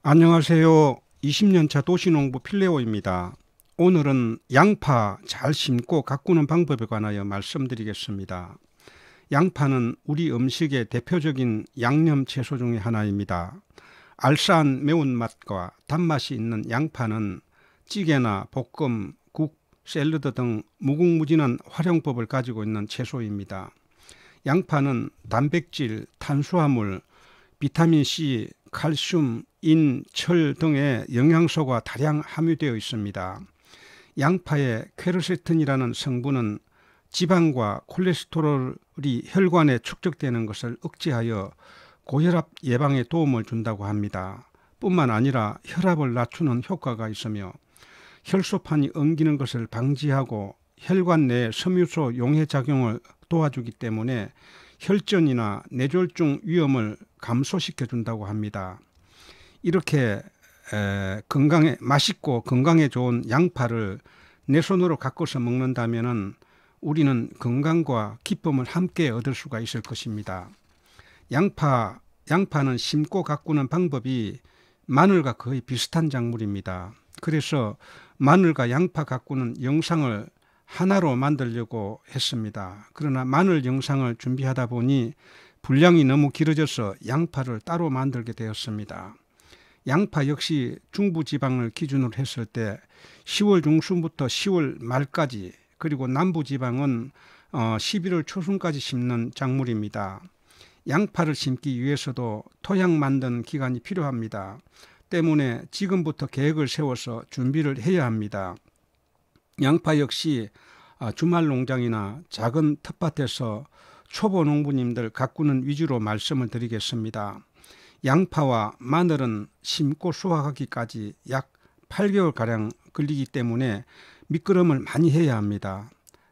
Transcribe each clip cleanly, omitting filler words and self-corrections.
안녕하세요. 20년차 도시농부 필레오입니다. 오늘은 양파 잘 심고 가꾸는 방법에 관하여 말씀드리겠습니다. 양파는 우리 음식의 대표적인 양념 채소 중에 하나입니다. 알싸한 매운맛과 단맛이 있는 양파는 찌개나 볶음, 국, 샐러드 등 무궁무진한 활용법을 가지고 있는 채소입니다. 양파는 단백질, 탄수화물, 비타민C, 칼슘, 인, 철 등의 영양소가 다량 함유되어 있습니다. 양파의 퀘르세틴이라는 성분은 지방과 콜레스테롤이 혈관에 축적되는 것을 억제하여 고혈압 예방에 도움을 준다고 합니다. 뿐만 아니라 혈압을 낮추는 효과가 있으며 혈소판이 엉기는 것을 방지하고 혈관 내 섬유소 용해 작용을 도와주기 때문에 혈전이나 뇌졸중 위험을 감소시켜 준다고 합니다. 이렇게 맛있고 건강에 좋은 양파를 내 손으로 가꿔서 먹는다면 우리는 건강과 기쁨을 함께 얻을 수가 있을 것입니다. 양파는 심고 가꾸는 방법이 마늘과 거의 비슷한 작물입니다. 그래서 마늘과 양파 가꾸는 영상을 하나로 만들려고 했습니다. 그러나 마늘 영상을 준비하다 보니 분량이 너무 길어져서 양파를 따로 만들게 되었습니다. 양파 역시 중부지방을 기준으로 했을 때 10월 중순부터 10월 말까지, 그리고 남부지방은 11월 초순까지 심는 작물입니다. 양파를 심기 위해서도 토양 만드는 기간이 필요합니다. 때문에 지금부터 계획을 세워서 준비를 해야 합니다. 양파 역시 주말 농장이나 작은 텃밭에서 초보 농부님들 가꾸는 위주로 말씀을 드리겠습니다. 양파와 마늘은 심고 수확하기까지 약 8개월가량 걸리기 때문에 미끄럼을 많이 해야 합니다.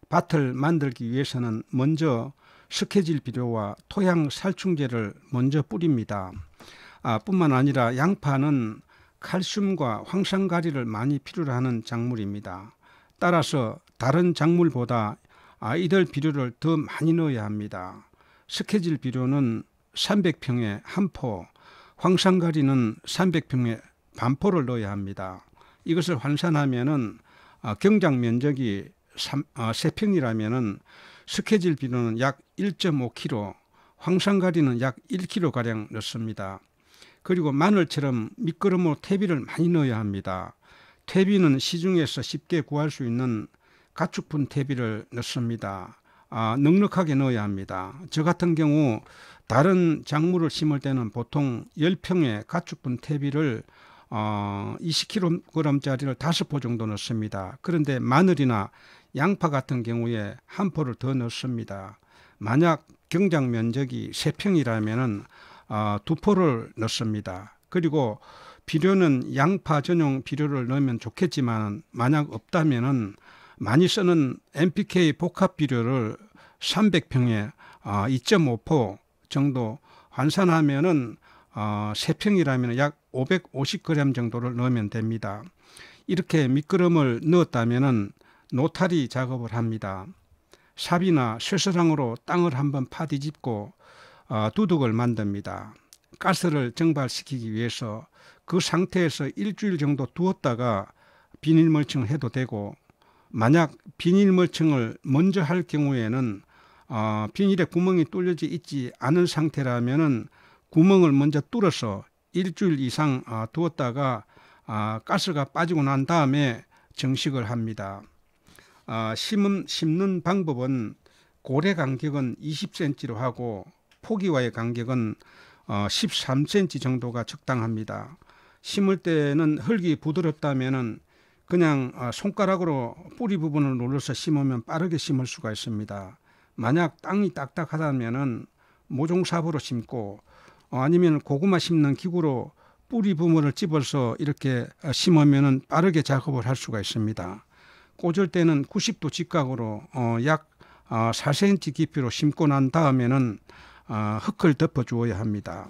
밭을 만들기 위해서는 먼저 스케질 비료와 토양 살충제를 먼저 뿌립니다. 뿐만 아니라 양파는 칼슘과 황산가리를 많이 필요로 하는 작물입니다. 따라서 다른 작물보다 이들 비료를 더 많이 넣어야 합니다. 스케질 비료는 300평에 한 포, 황산가리는 300평에 반 포를 넣어야 합니다. 이것을 환산하면은 경작 면적이 3평이라면은 스케질 비료는 약 1.5kg, 황산가리는 약 1kg가량 넣습니다. 그리고 마늘처럼 미끄럼으로 퇴비를 많이 넣어야 합니다. 퇴비는 시중에서 쉽게 구할 수 있는 가축분 퇴비를 넣습니다. 넉넉하게 넣어야 합니다. 저 같은 경우 다른 작물을 심을 때는 보통 10평의 가축분 퇴비를 20kg짜리를 5포 정도 넣습니다. 그런데 마늘이나 양파 같은 경우에 한 포를 더 넣습니다. 만약 경작 면적이 3평이라면 2포를 넣습니다. 그리고 비료는 양파 전용 비료를 넣으면 좋겠지만 만약 없다면 많이 쓰는 NPK 복합 비료를 300평에 2.5포 정도 환산하면은 3평이라면 약 550g 정도를 넣으면 됩니다. 이렇게 미끄럼을 넣었다면은 노타리 작업을 합니다. 삽이나 쇠사랑으로 땅을 한번 파뒤집고 두둑을 만듭니다. 가스를 증발시키기 위해서 그 상태에서 일주일 정도 두었다가 비닐 멀칭을 해도 되고, 만약 비닐 멀칭을 먼저 할 경우에는 비닐에 구멍이 뚫려져 있지 않은 상태라면은 구멍을 먼저 뚫어서 일주일 이상 두었다가 가스가 빠지고 난 다음에 정식을 합니다. 심는 방법은 고래 간격은 20cm로 하고 포기와의 간격은 13cm 정도가 적당합니다. 심을 때는 흙이 부드럽다면 그냥 손가락으로 뿌리 부분을 눌러서 심으면 빠르게 심을 수가 있습니다. 만약 땅이 딱딱하다면 모종삽으로 심고 아니면 고구마 심는 기구로 뿌리 부분을 집어서 이렇게 심으면 빠르게 작업을 할 수가 있습니다. 꽂을 때는 90도 직각으로 약 4cm 깊이로 심고 난 다음에는 흙을 덮어 주어야 합니다.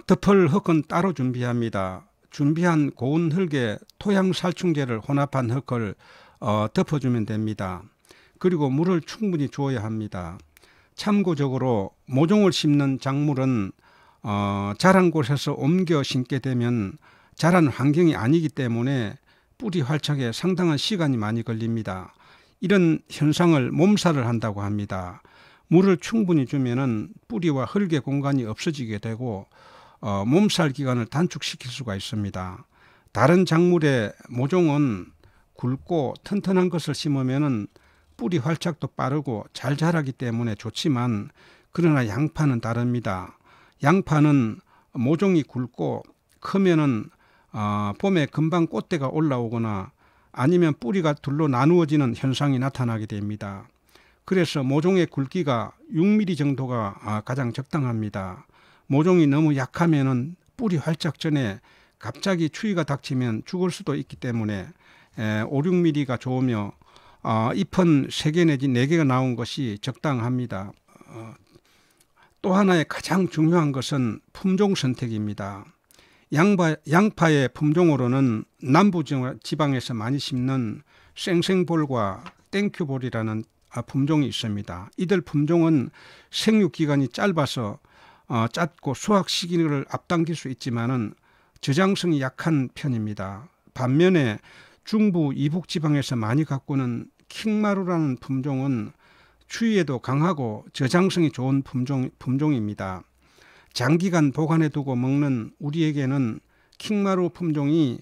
덮을 흙은 따로 준비합니다. 준비한 고운 흙에 토양 살충제를 혼합한 흙을 덮어주면 됩니다. 그리고 물을 충분히 주어야 합니다. 참고적으로 모종을 심는 작물은 자란 곳에서 옮겨 심게 되면 자란 환경이 아니기 때문에 뿌리 활착에 상당한 시간이 많이 걸립니다. 이런 현상을 몸살을 한다고 합니다. 물을 충분히 주면은 뿌리와 흙의 공간이 없어지게 되고 몸살 기간을 단축시킬 수가 있습니다. 다른 작물의 모종은 굵고 튼튼한 것을 심으면은 뿌리 활착도 빠르고 잘 자라기 때문에 좋지만, 그러나 양파는 다릅니다. 양파는 모종이 굵고 크면은 봄에 금방 꽃대가 올라오거나 아니면 뿌리가 둘로 나누어지는 현상이 나타나게 됩니다. 그래서 모종의 굵기가 6mm 정도가 가장 적당합니다. 모종이 너무 약하면은 뿌리 활착 전에 갑자기 추위가 닥치면 죽을 수도 있기 때문에 5, 6mm가 좋으며 잎은 3개 내지 4개가 나온 것이 적당합니다. 또 하나의 가장 중요한 것은 품종 선택입니다. 양파의 품종으로는 남부 지방에서 많이 심는 생생볼과 땡큐볼이라는 품종이 있습니다. 이들 품종은 생육 기간이 짧아서 짧고 수확 시기를 앞당길 수 있지만은 저장성이 약한 편입니다. 반면에 중부 이북 지방에서 많이 가꾸는 킹마루라는 품종은 추위에도 강하고 저장성이 좋은 품종입니다. 장기간 보관해 두고 먹는 우리에게는 킹마루 품종이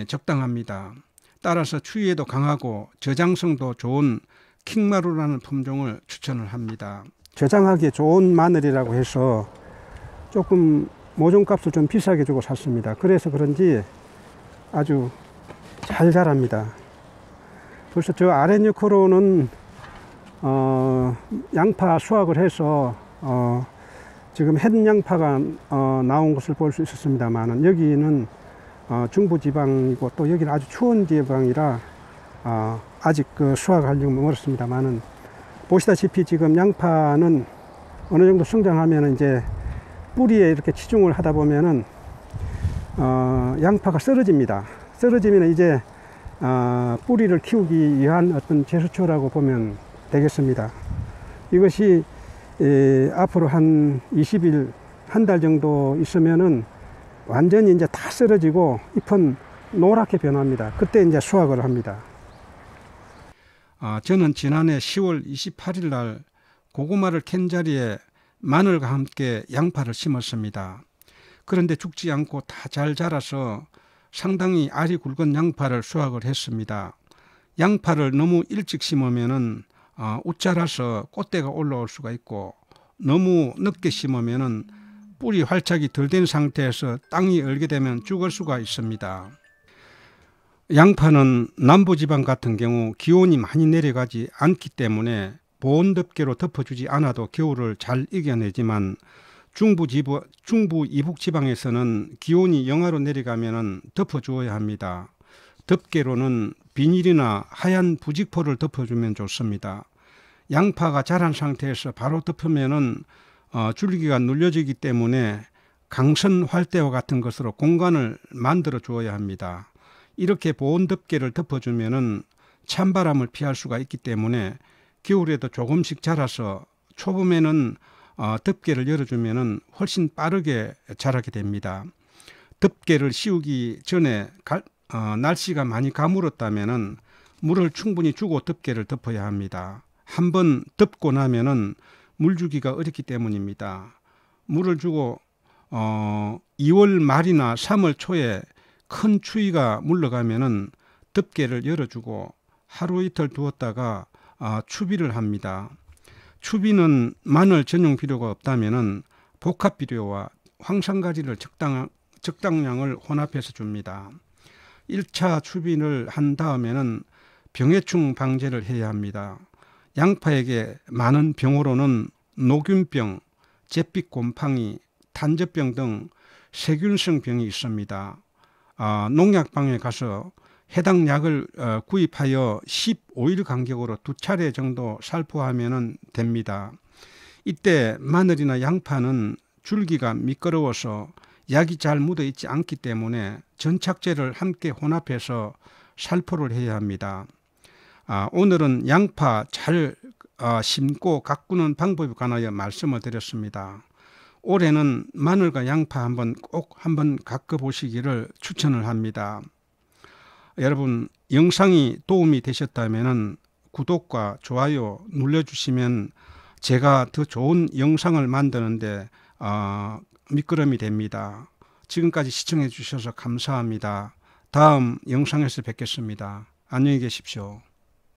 적당합니다. 따라서 추위에도 강하고 저장성도 좋은 킹마루라는 품종을 추천을 합니다. 저장하기 좋은 마늘이라고 해서 조금 모종값을 좀 비싸게 주고 샀습니다. 그래서 그런지 아주 잘 자랍니다. 벌써 저 아랫유코로는 양파 수확을 해서 지금 햇 양파가 나온 것을 볼 수 있었습니다만, 여기는 중부지방이고 또 여기는 아주 추운 지방이라 아직 그 수확하려면 멀었습니다만은, 보시다시피 지금 양파는 어느 정도 성장하면 이제 뿌리에 이렇게 치중을 하다 보면은 양파가 쓰러집니다. 쓰러지면 이제 뿌리를 키우기 위한 어떤 제스처라고 보면 되겠습니다. 이것이 앞으로 한 20일, 한 달 정도 있으면은 완전히 이제 다 쓰러지고 잎은 노랗게 변합니다. 그때 이제 수확을 합니다. 저는 지난해 10월 28일 날 고구마를 캔 자리에 마늘과 함께 양파를 심었습니다. 그런데 죽지 않고 다 잘 자라서 상당히 알이 굵은 양파를 수확을 했습니다. 양파를 너무 일찍 심으면은 웃자라서 꽃대가 올라올 수가 있고, 너무 늦게 심으면은 뿌리 활착이 덜 된 상태에서 땅이 얼게 되면 죽을 수가 있습니다. 양파는 남부지방 같은 경우 기온이 많이 내려가지 않기 때문에 보온 덮개로 덮어주지 않아도 겨울을 잘 이겨내지만, 중부 이북 지방에서는 기온이 영하로 내려가면 덮어주어야 합니다. 덮개로는 비닐이나 하얀 부직포를 덮어주면 좋습니다. 양파가 자란 상태에서 바로 덮으면은 줄기가 눌려지기 때문에 강선 활대와 같은 것으로 공간을 만들어 주어야 합니다. 이렇게 보온 덮개를 덮어주면은 찬바람을 피할 수가 있기 때문에 겨울에도 조금씩 자라서 초봄에는 덮개를 열어주면은 훨씬 빠르게 자라게 됩니다. 덮개를 씌우기 전에 날씨가 많이 가물었다면은 물을 충분히 주고 덮개를 덮어야 합니다. 한번 덮고 나면은 물 주기가 어렵기 때문입니다. 물을 주고 2월 말이나 3월 초에 큰 추위가 물러가면은 덮개를 열어주고 하루 이틀 두었다가 추비를 합니다. 추비는 마늘 전용 비료가 없다면은 복합 비료와 황산가지를 적당량을 혼합해서 줍니다. 1차 추비를 한 다음에는 병해충 방제를 해야 합니다. 양파에게 많은 병으로는 녹균병, 잿빛 곰팡이, 탄저병 등 세균성 병이 있습니다. 농약방에 가서 해당 약을 구입하여 15일 간격으로 2차례 정도 살포하면 됩니다. 이때 마늘이나 양파는 줄기가 미끄러워서 약이 잘 묻어 있지 않기 때문에 전착제를 함께 혼합해서 살포를 해야 합니다. 오늘은 양파 잘 심고 가꾸는 방법에 관하여 말씀을 드렸습니다. 올해는 마늘과 양파 꼭 한번 가꿔 보시기를 추천을 합니다. 여러분, 영상이 도움이 되셨다면 구독과 좋아요 눌러주시면 제가 더 좋은 영상을 만드는데 미끄럼이 됩니다. 지금까지 시청해 주셔서 감사합니다. 다음 영상에서 뵙겠습니다. 안녕히 계십시오.